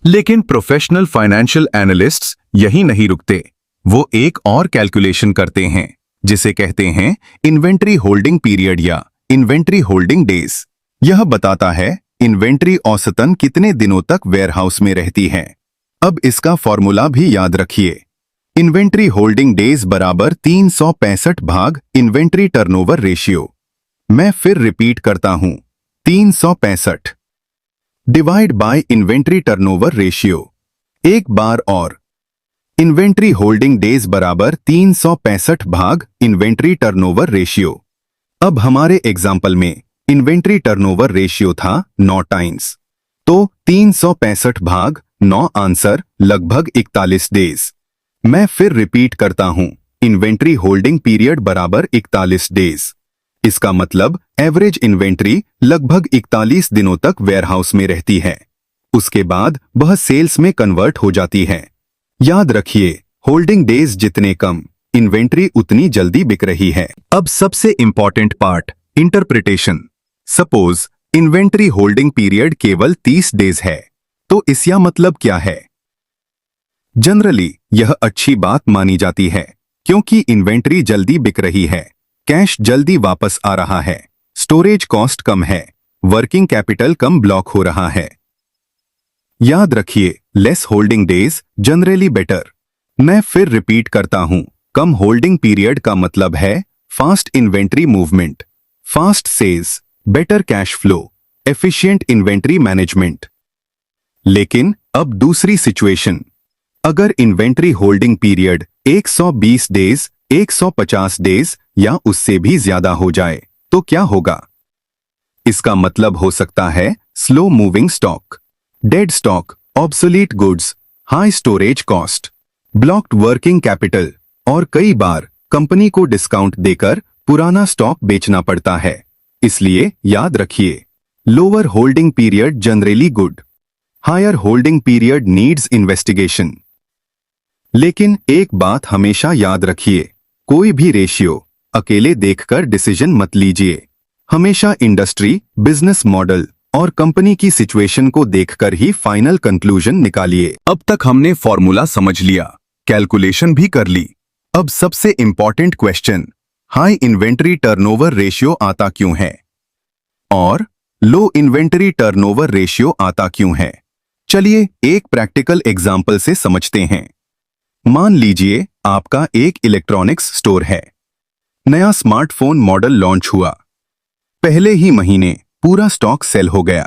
लेकिन professional financial analysts यही नहीं रुकते। वो एक और कैलकुलेशन करते हैं जिसे कहते हैं इन्वेंट्री होल्डिंग पीरियड या इन्वेंट्री होल्डिंग डेज। यह बताता है इन्वेंट्री औसतन कितने दिनों तक वेयरहाउस में रहती है। अब इसका फॉर्मूला भी याद रखिए। इन्वेंट्री होल्डिंग डेज बराबर 365 भाग इन्वेंट्री टर्नओवर रेशियो। मैं फिर रिपीट करता हूं, 365 divide by inventory turnover ratio. एक बार और, इन्वेंट्री होल्डिंग डेज बराबर 365 भाग इन्वेंट्री टर्नओवर रेशियो। अब हमारे एग्जाम्पल में इन्वेंट्री टर्नओवर रेशियो था 9 टाइम्स, तो 365 भाग 9 आंसर लगभग 41 डेज। मैं फिर रिपीट करता हूं, इन्वेंट्री होल्डिंग पीरियड बराबर 41 डेज। इसका मतलब एवरेज इन्वेंट्री लगभग 41 दिनों तक वेयरहाउस में रहती है। उसके बाद वह सेल्स में कन्वर्ट हो जाती है। याद रखिए, होल्डिंग डेज जितने कम, इन्वेंट्री उतनी जल्दी बिक रही है। अब सबसे important part, interpretation. Suppose inventory holding period केवल 30 डेज है, तो इसका मतलब क्या है? जनरली यह अच्छी बात मानी जाती है क्योंकि इन्वेंट्री जल्दी बिक रही है, कैश जल्दी वापस आ रहा है, स्टोरेज कॉस्ट कम है, वर्किंग कैपिटल कम ब्लॉक हो रहा है। याद रखिए, less holding days generally better. मैं फिर रिपीट करता हूं, कम होल्डिंग पीरियड का मतलब है fast inventory movement, fast sales, better cash flow, efficient inventory management. लेकिन अब दूसरी सिचुएशन, अगर inventory holding period 120 days, 150 days या उससे भी ज्यादा हो जाए तो क्या होगा? इसका मतलब हो सकता है slow moving stock, dead stock, obsolete goods, high storage cost, blocked working capital और कई बार कंपनी को डिस्काउंट देकर पुराना स्टॉक बेचना पड़ता है। इसलिए याद रखिए, lower holding period generally good, higher holding period needs investigation. लेकिन एक बात हमेशा याद रखिए, कोई भी रेशियो अकेले देखकर डिसीजन मत लीजिए। हमेशा इंडस्ट्री, बिजनेस मॉडल और कंपनी की सिचुएशन को देखकर ही फाइनल कंक्लूजन निकालिए। अब तक हमने फॉर्मूला समझ लिया, कैलकुलेशन भी कर ली। अब सबसे important question, high inventory turnover ratio आता क्यों है और लो इन्वेंट्री टर्नओवर रेशियो आता क्यों है? चलिए एक प्रैक्टिकल एग्जाम्पल से समझते हैं। मान लीजिए आपका एक इलेक्ट्रॉनिक्स स्टोर है। नया स्मार्टफोन मॉडल लॉन्च हुआ, पहले ही महीने पूरा स्टॉक सेल हो गया।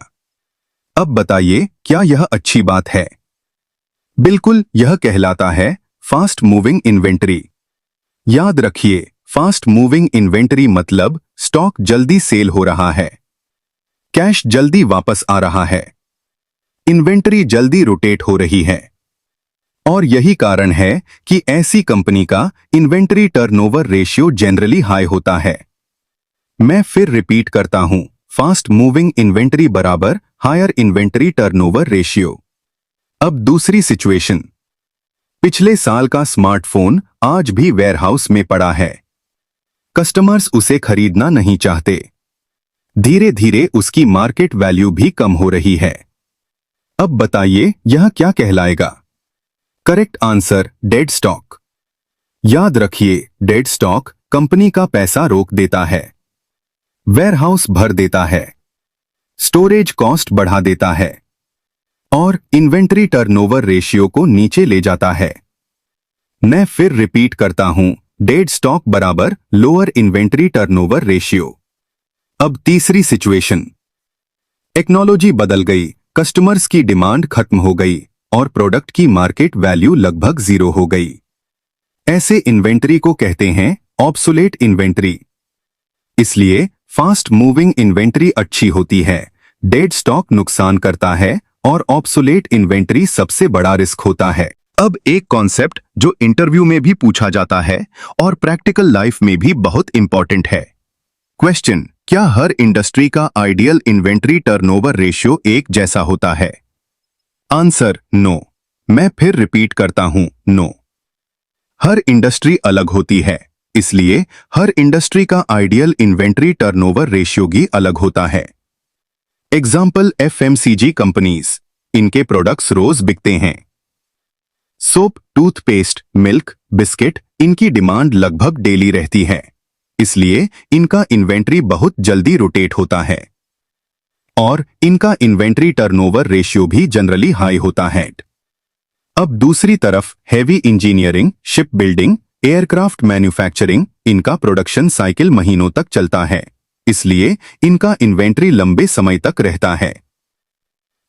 अब बताइए, क्या यह अच्छी बात है? बिल्कुल, यह कहलाता है फास्ट मूविंग इन्वेंट्री। याद रखिए, फास्ट मूविंग इन्वेंट्री मतलब स्टॉक जल्दी सेल हो रहा है, कैश जल्दी वापस आ रहा है, इन्वेंट्री जल्दी रोटेट हो रही है। और यही कारण है कि ऐसी कंपनी का inventory turnover ratio generally high होता है। मैं फिर रिपीट करता हूं, फास्ट मूविंग इन्वेंट्री बराबर हायर इन्वेंट्री टर्नओवर रेशियो। अब दूसरी सिचुएशन, पिछले साल का स्मार्टफोन आज भी वेयरहाउस में पड़ा है, कस्टमर्स उसे खरीदना नहीं चाहते, धीरे धीरे उसकी मार्केट वैल्यू भी कम हो रही है। अब बताइए, यह क्या कहलाएगा? Correct answer, dead stock. याद रखिए, डेड स्टॉक कंपनी का पैसा रोक देता है, वेयरहाउस भर देता है, स्टोरेज कॉस्ट बढ़ा देता है और इन्वेंट्री टर्नओवर रेशियो को नीचे ले जाता है। मैं फिर रिपीट करता हूं, डेड स्टॉक बराबर लोअर इन्वेंट्री टर्नओवर रेशियो। अब तीसरी सिचुएशन, टेक्नोलॉजी बदल गई, कस्टमर्स की डिमांड खत्म हो गई और प्रोडक्ट की मार्केट वैल्यू लगभग 0 हो गई। ऐसे इन्वेंट्री को कहते हैं ऑब्सोलेट इन्वेंट्री। इसलिए फास्ट मूविंग इन्वेंट्री अच्छी होती है, डेड स्टॉक नुकसान करता है और ऑब्सोलेट इन्वेंट्री सबसे बड़ा रिस्क होता है। अब एक कॉन्सेप्ट जो इंटरव्यू में भी पूछा जाता है और प्रैक्टिकल लाइफ में भी बहुत इंपॉर्टेंट है। क्वेश्चन, क्या हर इंडस्ट्री का आइडियल इन्वेंट्री टर्नओवर रेशियो एक जैसा होता है? Answer, no. मैं फिर रिपीट करता हूं, नो। हर इंडस्ट्री अलग होती है, इसलिए हर इंडस्ट्री का आइडियल इन्वेंट्री टर्नओवर रेशियो भी अलग होता है। एग्जाम्पल, एफएमसीजी कंपनीज, इनके प्रोडक्ट्स रोज बिकते हैं। सोप, टूथपेस्ट, मिल्क, बिस्किट, इनकी डिमांड लगभग डेली रहती है, इसलिए इनका इन्वेंट्री बहुत जल्दी रोटेट होता है और इनका इन्वेंट्री टर्नओवर रेशियो भी जनरली हाई होता है। अब दूसरी तरफ heavy engineering, ship building, aircraft manufacturing, इनका प्रोडक्शन साइकिल महीनों तक चलता है, इसलिए इनका इन्वेंट्री लंबे समय तक रहता है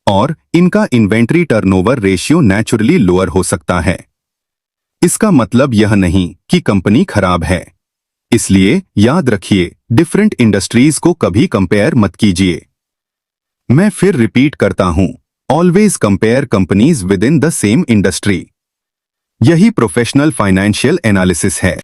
और इनका inventory turnover ratio naturally lower हो सकता है। इसका मतलब यह नहीं कि कंपनी खराब है, इसलिए याद रखिए डिफरेंट इंडस्ट्रीज को कभी कंपेयर मत कीजिए। मैं फिर रिपीट करता हूं, always compare companies with in the same industry. यही प्रोफेशनल फाइनेंशियल एनालिसिस है।